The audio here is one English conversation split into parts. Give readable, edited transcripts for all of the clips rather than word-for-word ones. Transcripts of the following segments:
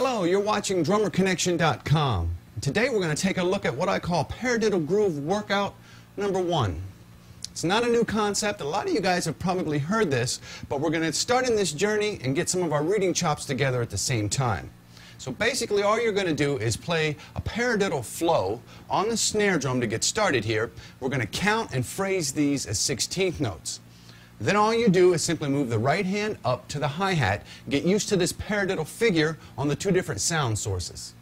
Hello, you're watching DrummerConnection.com. Today we're going to take a look at what I call paradiddle groove workout number 1. It's not a new concept. A lot of you guys have probably heard this, but we're going to start in this journey and get some of our reading chops together at the same time. So basically all you're going to do is play a paradiddle flow on the snare drum to get started here. We're going to count and phrase these as 16th notes. Then all you do is simply move the right hand up to the hi-hat, get used to this paradiddle figure on the two different sound sources.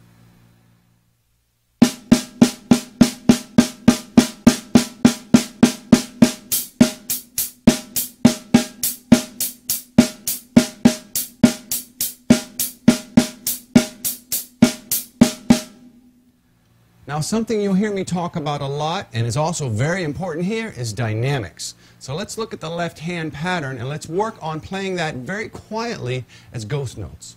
Now, something you'll hear me talk about a lot, and is also very important here, is dynamics. So let's look at the left hand pattern, and let's work on playing that very quietly as ghost notes.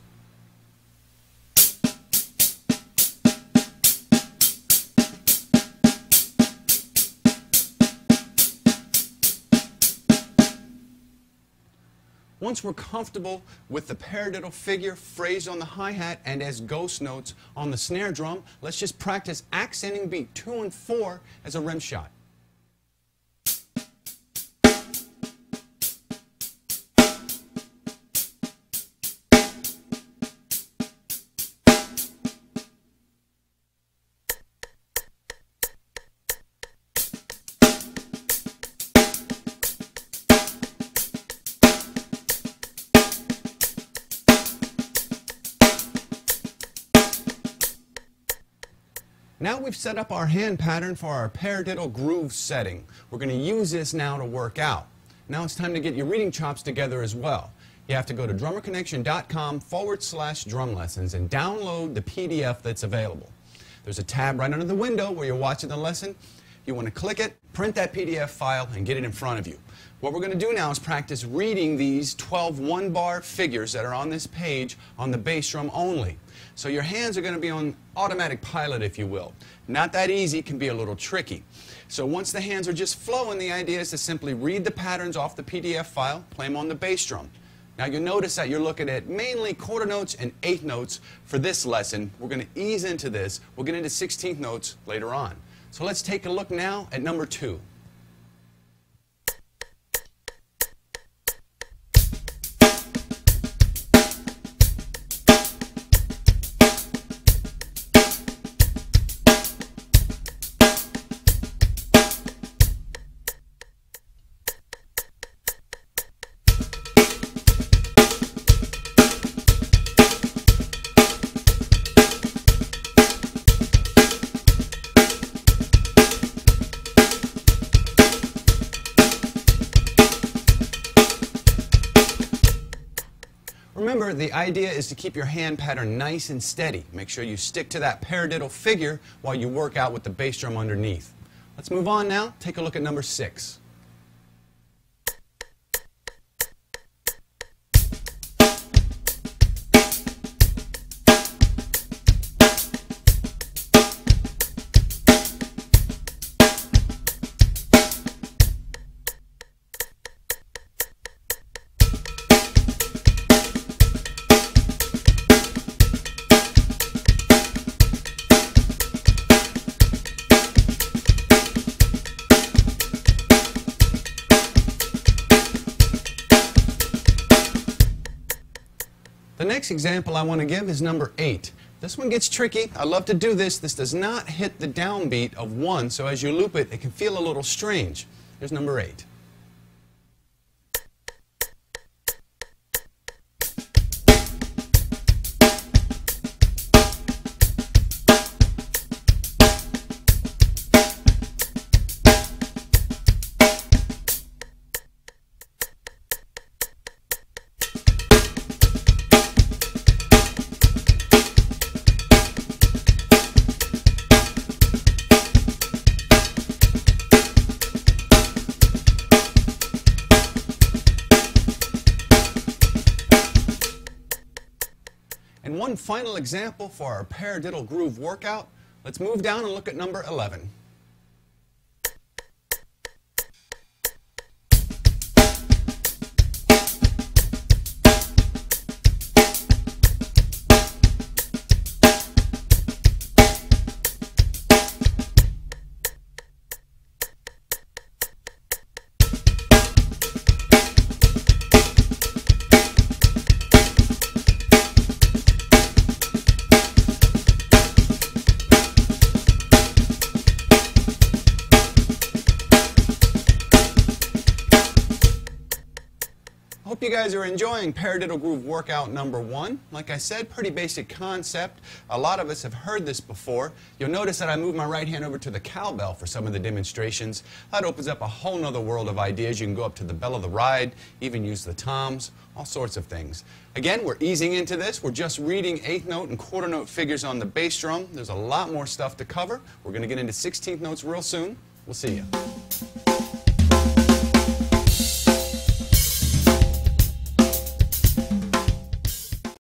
Once we're comfortable with the paradiddle figure phrased on the hi-hat and as ghost notes on the snare drum, let's just practice accenting beat 2 and 4 as a rim shot. Now we've set up our hand pattern for our paradiddle groove setting. We're going to use this now to work out. Now it's time to get your reading chops together as well. You have to go to drummerconnection.com/drum lessons and download the PDF that's available. There's a tab right under the window where you're watching the lesson. You want to click it, print that PDF file, and get it in front of you. What we're going to do now is practice reading these 12 one-bar figures that are on this page on the bass drum only. So your hands are going to be on automatic pilot, if you will. Not that easy, can be a little tricky. So once the hands are just flowing, the idea is to simply read the patterns off the PDF file, play them on the bass drum. Now you'll notice that you're looking at mainly quarter notes and eighth notes for this lesson. We're going to ease into this. We'll get into 16th notes later on. So let's take a look now at number 2. Remember, the idea is to keep your hand pattern nice and steady. Make sure you stick to that paradiddle figure while you work out with the bass drum underneath. Let's move on now. Take a look at number 6. The next example I want to give is number 8. This one gets tricky. I love to do this. This does not hit the downbeat of 1, so as you loop it, it can feel a little strange. Here's number 8. And one final example for our paradiddle groove workout. Let's move down and look at number 11. Hope you guys are enjoying Paradiddle Groove workout number 1. Like I said, pretty basic concept. A lot of us have heard this before. You'll notice that I moved my right hand over to the cowbell for some of the demonstrations. That opens up a whole nother world of ideas. You can go up to the bell of the ride, even use the toms, all sorts of things. Again, we're easing into this. We're just reading 8th note and quarter note figures on the bass drum. There's a lot more stuff to cover. We're going to get into 16th notes real soon. We'll see you.